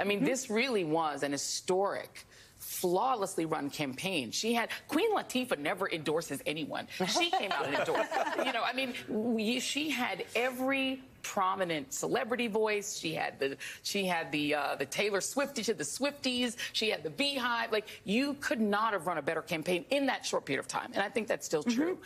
I mean, this really was an historic, flawlessly run campaign. Queen Latifah never endorses anyone. She came out and endorsed. I mean, she had every prominent celebrity voice. She had the Taylor Swift. She had the Swifties. She had the Beehive. Like, you could not have run a better campaign in that short period of time. And I think that's still true.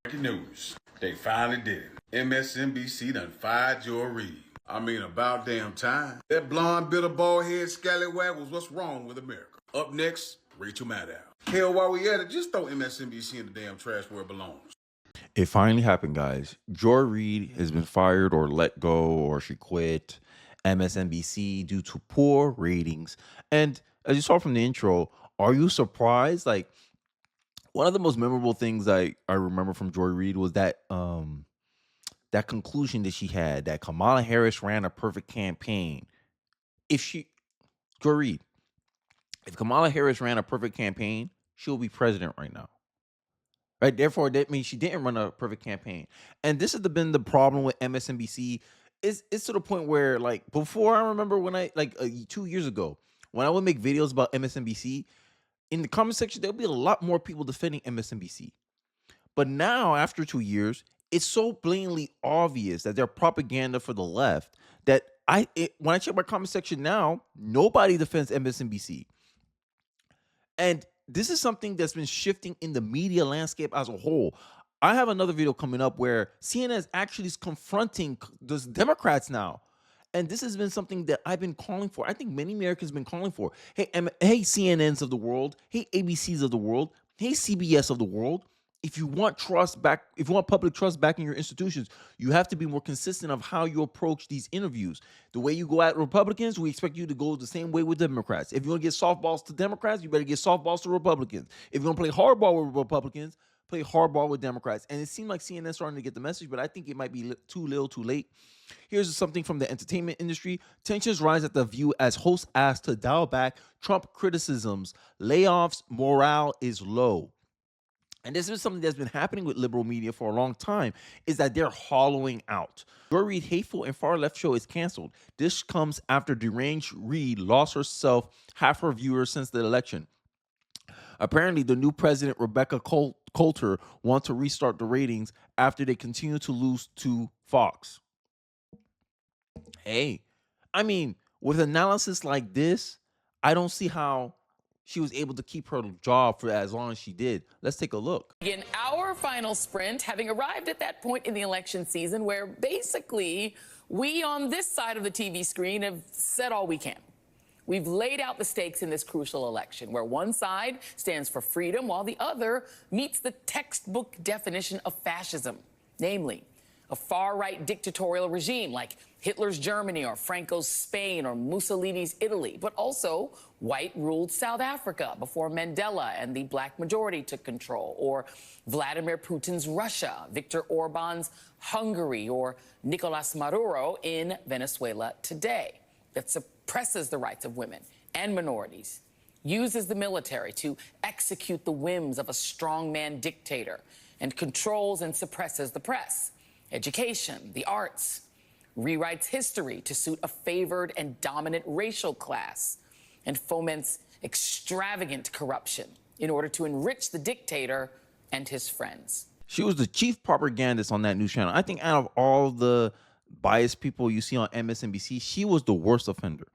Breaking news. They finally did it. MSNBC done fired Joy Reid. I mean, about damn time. That blonde, bitter, bald-head scallywag was what's wrong with America. Up next, Rachel Maddow. Hell, while we at it, just throw MSNBC in the damn trash where it belongs. It finally happened, guys. Joy Reid has been fired or let go, or she quit MSNBC due to poor ratings. And as you saw from the intro, are you surprised? Like, one of the most memorable things I remember from Joy Reid was that that conclusion that she had, that Kamala Harris ran a perfect campaign. Joy Reid, if Kamala Harris ran a perfect campaign, she'll be president right now. Right? Therefore, that means she didn't run a perfect campaign. And this has been the problem with MSNBC. It's to the point where, like, before, I remember when 2 years ago, when I would make videos about MSNBC, in the comment section, there'll be a lot more people defending MSNBC. But now, after 2 years, it's so blatantly obvious that they're propaganda for the left that when I check my comment section now, nobody defends MSNBC. And this is something that's been shifting in the media landscape as a whole. I have another video coming up where CNN is actually confronting the Democrats now. And this has been something that I've been calling for. I think many Americans have been calling for. Hey, CNNs of the world. Hey, ABCs of the world. Hey, CBS of the world. If you want trust back, if you want public trust back in your institutions, you have to be more consistent of how you approach these interviews. The way you go at Republicans, we expect you to go the same way with Democrats. If you want to get softballs to Democrats, you better get softballs to Republicans. If you want to play hardball with Republicans, play hardball with Democrats. And it seemed like CNN is starting to get the message, but I think it might be too little, too late. Here's something from the entertainment industry. Tensions rise at The View as hosts ask to dial back Trump criticisms. Layoffs, morale is low. And this is something that's been happening with liberal media for a long time, is that they're hollowing out. Joy Reid hateful and far left show is canceled. This comes after deranged Reid lost herself half her viewers since the election. Apparently, the new president, Rebecca Coulter, wants to restart the ratings after they continue to lose to Fox. Hey, I mean, with analysis like this, I don't see how she was able to keep her job for as long as she did. Let's take a look. In our final sprint, having arrived at that point in the election season where basically we on this side of the TV screen have said all we can. We've laid out the stakes in this crucial election where one side stands for freedom while the other meets the textbook definition of fascism, namely a far-right dictatorial regime like Hitler's Germany or Franco's Spain or Mussolini's Italy, but also white-ruled South Africa before Mandela and the black majority took control, or Vladimir Putin's Russia, Viktor Orban's Hungary, or Nicolas Maduro in Venezuela today, that suppresses the rights of women and minorities, uses the military to execute the whims of a strongman dictator, and controls and suppresses the press, education, the arts, rewrites history to suit a favored and dominant racial class, and foments extravagant corruption in order to enrich the dictator and his friends. She was the chief propagandist on that news channel. I think out of all the biased people you see on MSNBC, she was the worst offender.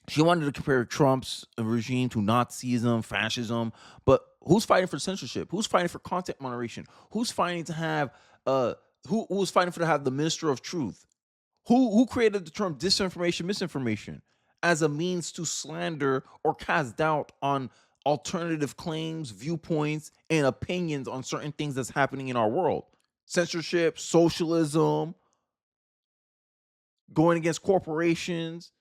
She wanted to compare Trump's regime to Nazism, fascism, but who's fighting for censorship? Who's fighting for content moderation? Who's fighting to have who was fighting to have the minister of truth? Who created the term disinformation, misinformation as a means to slander or cast doubt on alternative claims, viewpoints, and opinions on certain things that's happening in our world? Censorship, socialism, going against corporations.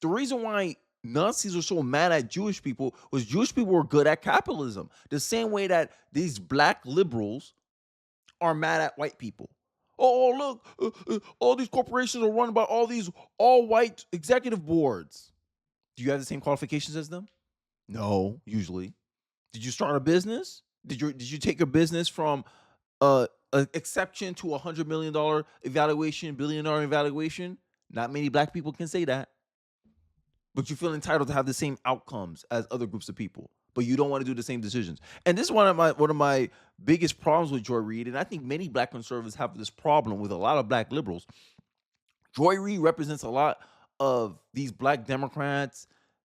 The reason why Nazis were so mad at Jewish people was Jewish people were good at capitalism. The same way that these black liberals are mad at white people. Oh, look, all these corporations are run by all these all-white executive boards. Do you have the same qualifications as them? No, usually. Did you start a business? Did you take a business from an exception to $100 million evaluation, billion-dollar evaluation? Not many black people can say that. but you feel entitled to have the same outcomes as other groups of people, but you don't want to do the same decisions. And this is one of my biggest problems with Joy Reid, and I think many black conservatives have this problem with a lot of black liberals. Joy Reid represents a lot of these black Democrats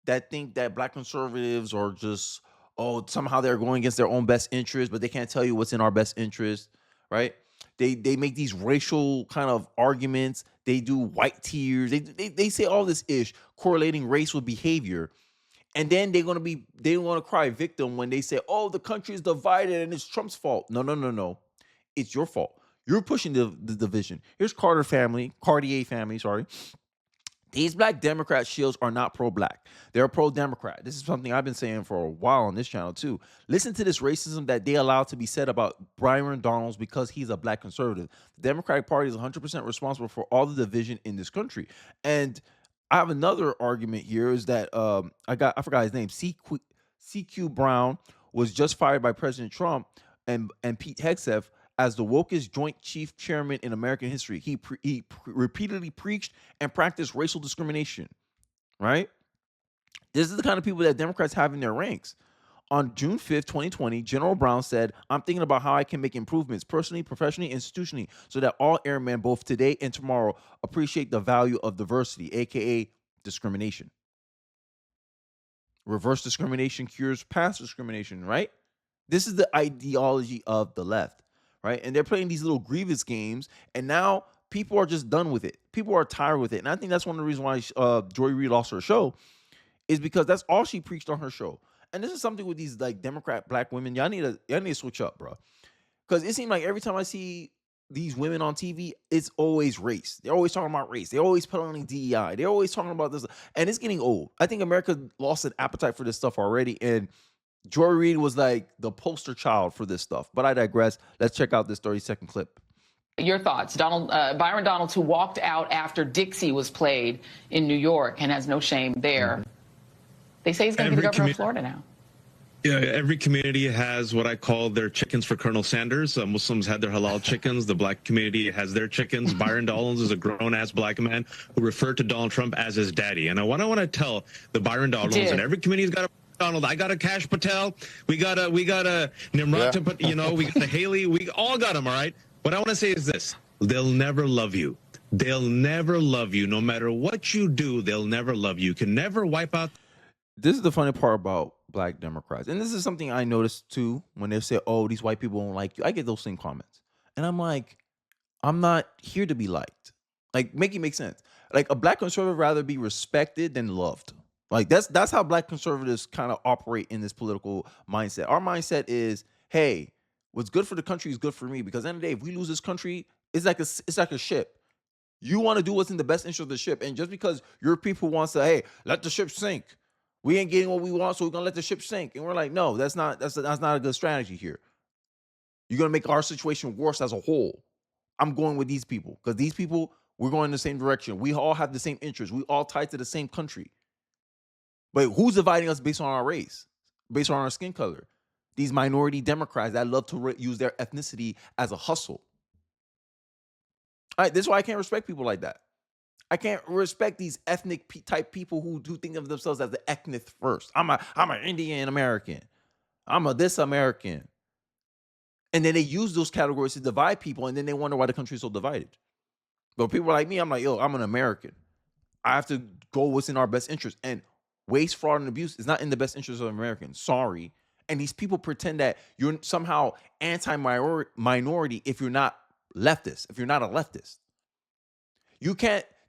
that think that black conservatives are just, oh, somehow they're going against their own best interest, but they can't tell you what's in our best interest, right? They make these racial kind of arguments. They do white tears. They say all this ish correlating race with behavior. And then they want to cry victim when they say, oh, the country is divided and it's Trump's fault. No, no, no, no. It's your fault. You're pushing the division. Here's Cartier family, sorry. These black Democrat shields are not pro-black. They're pro-Democrat. This is something I've been saying for a while on this channel too. Listen to this racism that they allow to be said about Byron Donalds because he's a black conservative. The Democratic Party is 100% responsible for all the division in this country. And I have another argument here is that I forgot his name. CQ Brown was just fired by President Trump and Pete Hegseth as the wokest joint chief chairman in American history. He repeatedly preached and practiced racial discrimination, right? This is the kind of people that Democrats have in their ranks. On June 5th, 2020, General Brown said, I'm thinking about how I can make improvements personally, professionally, institutionally, so that all airmen, both today and tomorrow, appreciate the value of diversity, aka discrimination. Reverse discrimination cures past discrimination, right? This is the ideology of the left, right? And they're playing these little grievous games, and now people are just done with it. People are tired with it. And I think that's one of the reasons why Joy Reid lost her show, is because that's all she preached on her show. And this is something with these like Democrat black women. Y'all need to switch up, bro. Because it seems like every time I see these women on TV, it's always race. They're always talking about race. They're always peddling DEI. They're always talking about this. And it's getting old. I think America lost an appetite for this stuff already. And Joy Reid was like the poster child for this stuff. But I digress. Let's check out this 30-second clip. Your thoughts, Byron Donalds, who walked out after Dixie was played in New York and has no shame there. Mm-hmm. They say he's going to be the governor of Florida now. Yeah, every community has what I call their chickens for Colonel Sanders. Muslims had their halal chickens. The black community has their chickens. Byron Donalds is a grown-ass black man who referred to Donald Trump as his daddy. And what I want to tell the Byron Donalds, and every community's got a Donald. I got a Kash Patel. We got a Nimrata, yeah. We got a Haley. We all got them, all right? What I want to say is this. They'll never love you. They'll never love you. No matter what you do, they'll never love you. You can never wipe out. This is the funny part about black Democrats. And this is something I noticed too when they say, oh, these white people don't like you. I get those same comments. And I'm like, I'm not here to be liked. Like, make it make sense. Like, a black conservative rather be respected than loved. Like, that's how black conservatives kind of operate in this political mindset. Our mindset is, hey, what's good for the country is good for me. Because at the end of the day, if we lose this country, it's like a ship. You want to do what's in the best interest of the ship. And just because your people want to, hey, let the ship sink. We ain't getting what we want, so we're gonna let the ship sink. And we're like, no, that's not a good strategy here. You're gonna make our situation worse as a whole. I'm going with these people because these people, we're going in the same direction. We all have the same interests. We all tied to the same country. But who's dividing us based on our race, based on our skin color? These minority Democrats that love to use their ethnicity as a hustle. All right, this is why I can't respect people like that. I can't respect these ethnic type people who do think of themselves as the ethnic first. I'm an Indian American. I'm a this American. And then they use those categories to divide people, and then they wonder why the country is so divided. But people like me, I'm like, yo, I'm an American. I have to go what's in our best interest. And waste, fraud, and abuse is not in the best interest of Americans. Sorry. And these people pretend that you're somehow anti-minority if you're not leftist, if you're not a leftist.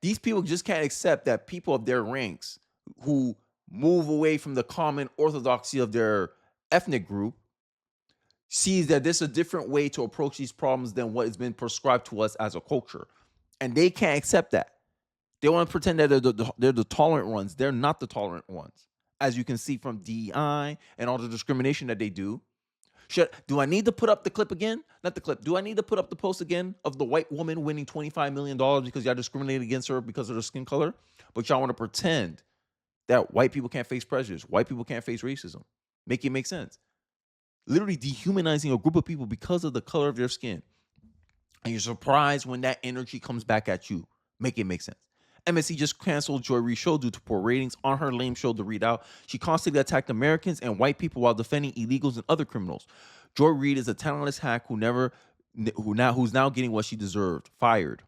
These people just can't accept that people of their ranks who move away from the common orthodoxy of their ethnic group sees that there's a different way to approach these problems than what has been prescribed to us as a culture. And they can't accept that. They want to pretend that they're the tolerant ones. They're not the tolerant ones. As you can see from DEI and all the discrimination that they do. Do I need to put up the clip again? Not the clip. Do I need to put up the post again of the white woman winning $25 million because y'all discriminated against her because of her skin color? But y'all want to pretend that white people can't face prejudice. White people can't face racism. Make it make sense. Literally dehumanizing a group of people because of the color of their skin. And you're surprised when that energy comes back at you. Make it make sense. MSC just canceled Joy Reid's show due to poor ratings. On her lame show, The Reid Out, she constantly attacked Americans and white people while defending illegals and other criminals. Joy Reid is a talentless hack who's now getting what she deserved. Fired.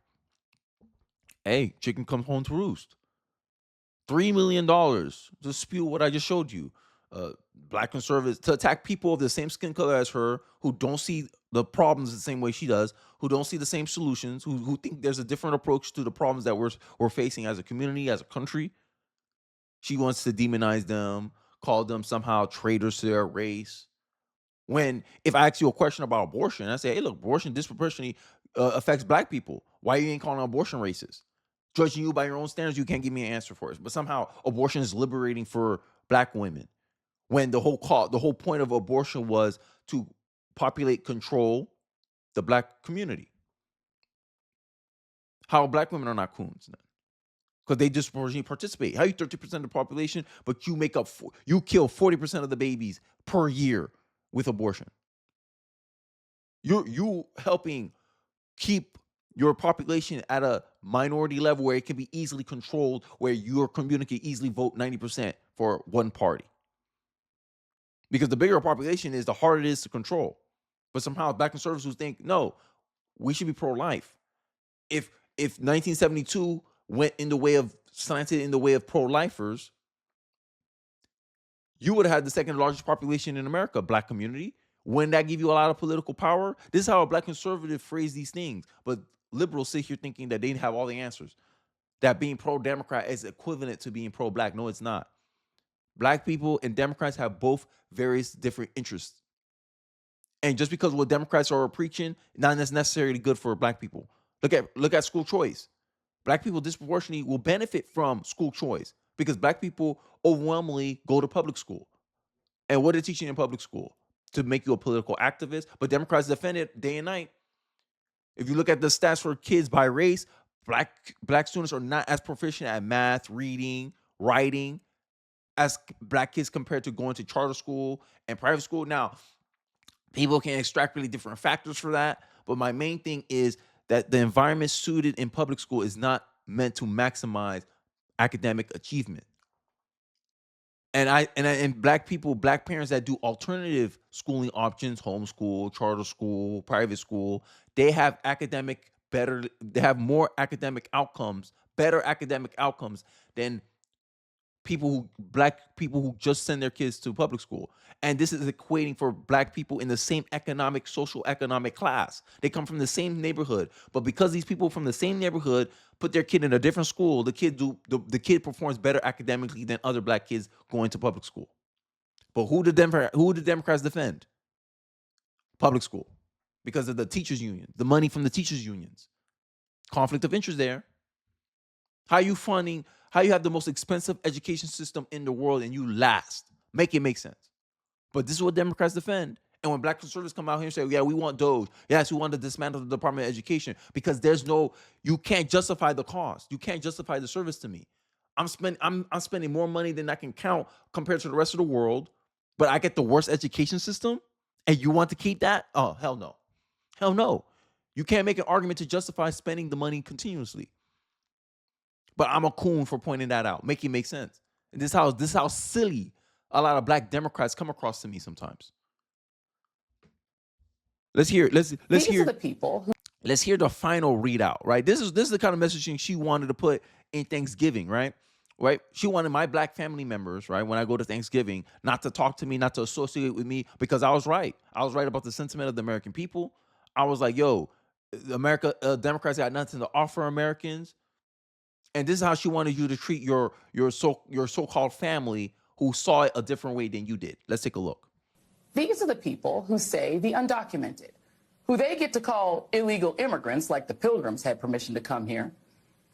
Hey, chicken comes home to roost. $3 million to spew what I just showed you. Black conservatives, to attack people of the same skin color as her, who don't see the problems the same way she does, who don't see the same solutions, who think there's a different approach to the problems that we're facing as a community, as a country. She wants to demonize them, call them somehow traitors to their race. When, if I ask you a question about abortion, I say, hey, look, abortion disproportionately affects black people. Why you ain't calling abortion racist? Judging you by your own standards, you can't give me an answer for it. But somehow abortion is liberating for black women. When the whole point of abortion was to populate control the black community. How black women are not coons then? Because they disproportionately participate. How you 30% of the population, but you kill 40% of the babies per year with abortion. You helping keep your population at a minority level where it can be easily controlled, where your community can easily vote 90% for one party. Because the bigger a population is, the harder it is to control. But somehow black conservatives who think, no, we should be pro-life. If 1972 slanted in the way of pro-lifers, you would have had the second largest population in America, black community. Wouldn't that give you a lot of political power? This is how a black conservative phrase these things. But liberals sit here thinking that they have all the answers. That being pro-Democrat is equivalent to being pro-black. No, it's not. Black people and Democrats have both various different interests. And just because what Democrats are preaching, not necessarily good for black people. Look at school choice. Black people disproportionately will benefit from school choice because black people overwhelmingly go to public school. And what are they teaching in public school? To make you a political activist. But Democrats defend it day and night. If you look at the stats for kids by race, black students are not as proficient at math, reading, writing as black kids compared to going to charter school and private school. Now, people can extract really different factors for that. But my main thing is that the environment suited in public school is not meant to maximize academic achievement. And black parents that do alternative schooling options, homeschool, charter school, private school, they have more academic outcomes, better academic outcomes than black people who just send their kids to public school. And this is equating for black people in the same social economic class. They come from the same neighborhood, but because these people from the same neighborhood put their kid in a different school, the kid performs better academically than other black kids going to public school. But who do Democrats defend? Public school, because of the teachers union, the money from the teachers unions. Conflict of interest there. How you have the most expensive education system in the world and you last? Make it make sense. But this is what Democrats defend. And when black conservatives come out here and say, yeah, we want Doge. Yes, we want to dismantle the Department of Education because you can't justify the cost. You can't justify the service to me. I'm spending more money than I can count compared to the rest of the world, but I get the worst education system and you want to keep that? Oh, hell no. Hell no. You can't make an argument to justify spending the money continuously. But I'm a coon for pointing that out. Make it make sense. And this is how silly a lot of black Democrats come across to me sometimes. Let's hear the people. Let's hear the final readout, right? This is the kind of messaging she wanted to put in Thanksgiving, right? Right? She wanted my black family members, right, when I go to Thanksgiving, not to talk to me, not to associate with me, because I was right. I was right about the sentiment of the American people. I was like, yo, Democrats got nothing to offer Americans. And this is how she wanted you to treat your so-called family who saw it a different way than you did. Let's take a look. These are the people who say the undocumented, who they get to call illegal immigrants, like the Pilgrims had permission to come here,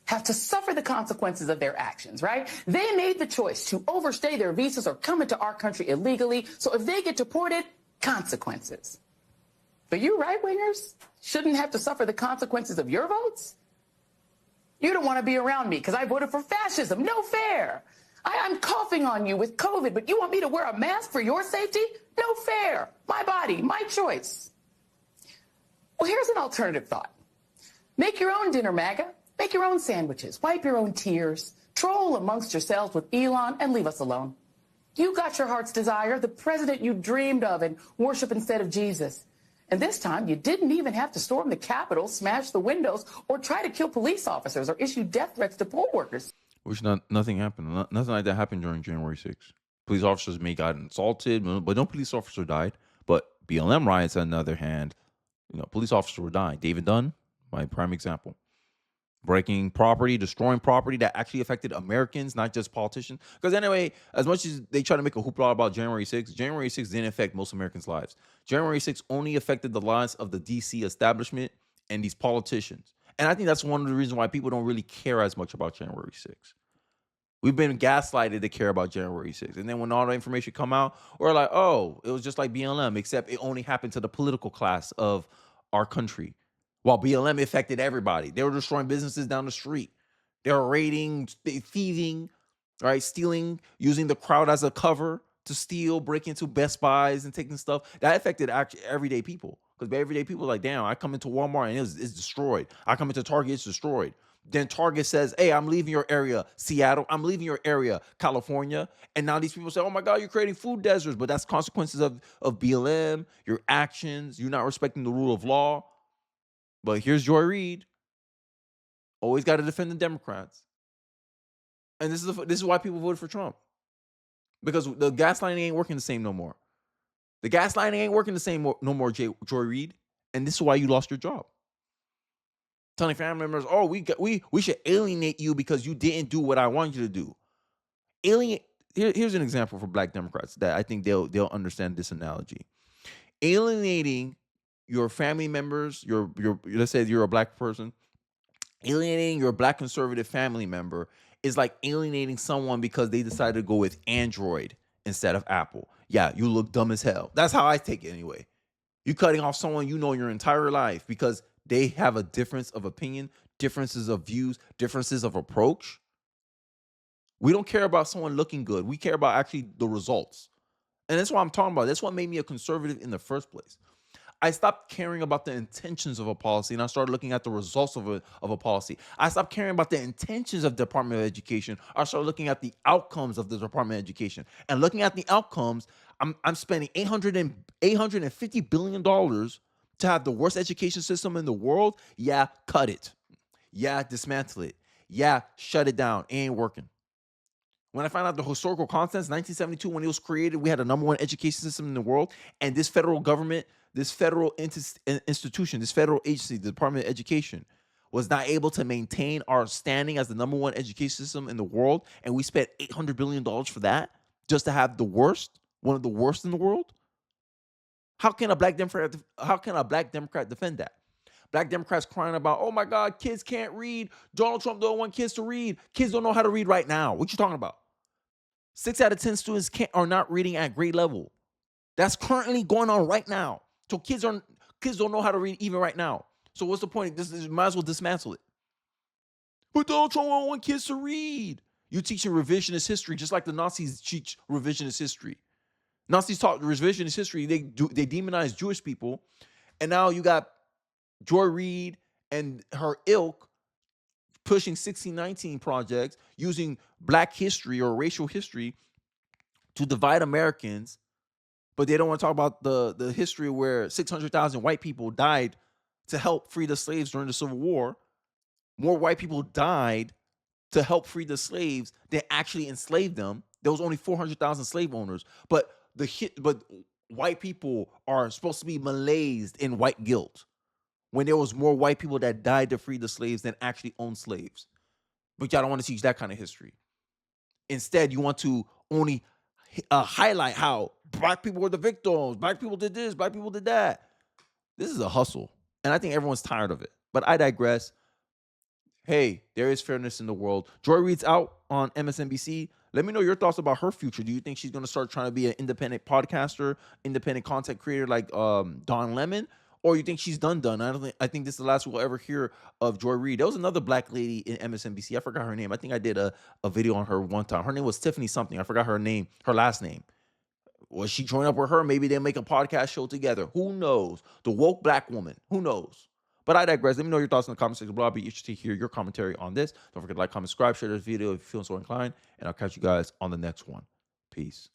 have to suffer the consequences of their actions, right? They made the choice to overstay their visas or come into our country illegally. So if they get deported, consequences. But you right-wingers shouldn't have to suffer the consequences of your votes? You don't want to be around me because I voted for fascism. No fair. I'm coughing on you with COVID, but you want me to wear a mask for your safety? No fair. My body, my choice. Well, here's an alternative thought. Make your own dinner, MAGA. Make your own sandwiches, wipe your own tears, troll amongst yourselves with Elon, and leave us alone. You got your heart's desire, the president you dreamed of, and worship instead of Jesus. And this time, you didn't even have to storm the Capitol, smash the windows, or try to kill police officers or issue death threats to poll workers. Which nothing happened. Nothing like that happened during January 6th. Police officers may got assaulted, but no police officer died. But BLM riots, on the other hand, police officers were dying. David Dunn, my prime example. Breaking property, destroying property that actually affected Americans, not just politicians. Because anyway, as much as they try to make a hoopla about January 6th, January 6th didn't affect most Americans' lives. January 6th only affected the lives of the DC establishment and these politicians. And I think that's one of the reasons why people don't really care as much about January 6th. We've been gaslighted to care about January 6th. And then when all the information come out, we're like, oh, it was just like BLM, except it only happened to the political class of our country. While BLM affected everybody. They were destroying businesses down the street. They were raiding, thieving, right? Stealing, using the crowd as a cover to steal, break into Best Buys and taking stuff. That affected actually everyday people. Because everyday people are like, damn, I come into Walmart and it's destroyed. I come into Target, it's destroyed. Then Target says, hey, I'm leaving your area, Seattle. I'm leaving your area, California. And now these people say, oh my God, you're creating food deserts. But that's consequences of BLM, your actions, you're not respecting the rule of law. But here's Joy Reid. Always got to defend the Democrats. And this is why people voted for Trump. Because the gaslighting ain't working the same no more. The gaslighting ain't working the same no more, Joy Reid. And this is why you lost your job. Telling family members, oh, we should alienate you because you didn't do what I want you to do. Here's an example for Black Democrats that I think they'll understand this analogy. Alienating your family members, let's say you're a Black person, alienating your Black conservative family member is like alienating someone because they decided to go with Android instead of Apple. Yeah, you look dumb as hell. That's how I take it anyway. You cutting off someone you know your entire life because they have a difference of opinion, differences of views, differences of approach. We don't care about someone looking good. We care about actually the results. And that's what I'm talking about. That's what made me a conservative in the first place. I stopped caring about the intentions of a policy and I started looking at the results of a policy. I stopped caring about the intentions of the Department of Education. I started looking at the outcomes of the Department of Education. And looking at the outcomes, I'm spending $850 billion to have the worst education system in the world. Yeah, cut it. Yeah, dismantle it. Yeah, shut it down. It ain't working. When I found out the historical contents, 1972, when it was created, we had the #1 education system in the world. And this federal government, this federal institution, this federal agency, the Department of Education, was not able to maintain our standing as the #1 education system in the world. And we spent $800 billion for that just to have the worst, one of the worst in the world. How can a Black Democrat defend that? Black Democrats crying about, oh my God, kids can't read. Donald Trump don't want kids to read. Kids don't know how to read right now. What you talking about? 6 out of 10 students are not reading at grade level. That's currently going on right now. So kids don't know how to read even right now. So what's the point? This might as well dismantle it. But Donald Trump don't want kids to read. You teaching revisionist history just like the Nazis teach revisionist history. Nazis taught revisionist history. They demonize Jewish people. And now you got Joy Reid and her ilk pushing 1619 projects using Black history or racial history to divide Americans, but they don't want to talk about the history where 600,000 white people died to help free the slaves during the Civil War. More white people died to help free the slaves than actually enslaved them. There was only 400,000 slave owners, but white people are supposed to be Malaysed in white guilt, when there was more white people that died to free the slaves than actually owned slaves. But y'all don't want to teach that kind of history. Instead, you want to only highlight how Black people were the victims, Black people did this, Black people did that. This is a hustle, and I think everyone's tired of it. But I digress. Hey, there is fairness in the world. Joy Reid's out on MSNBC. Let me know your thoughts about her future. Do you think she's going to start trying to be an independent podcaster, independent content creator like Don Lemon? Or you think she's done? I think this is the last we'll ever hear of Joy Reid. There was another Black lady in MSNBC. I forgot her name. I think I did a video on her one time. Her name was Tiffany something. I forgot her name, her last name. Was she join up with her? Maybe they'll make a podcast show together. Who knows? The woke Black woman. Who knows? But I digress. Let me know your thoughts in the comment section below. I'll be interested to hear your commentary on this. Don't forget to like, comment, subscribe, share this video if you feel so inclined. And I'll catch you guys on the next one. Peace.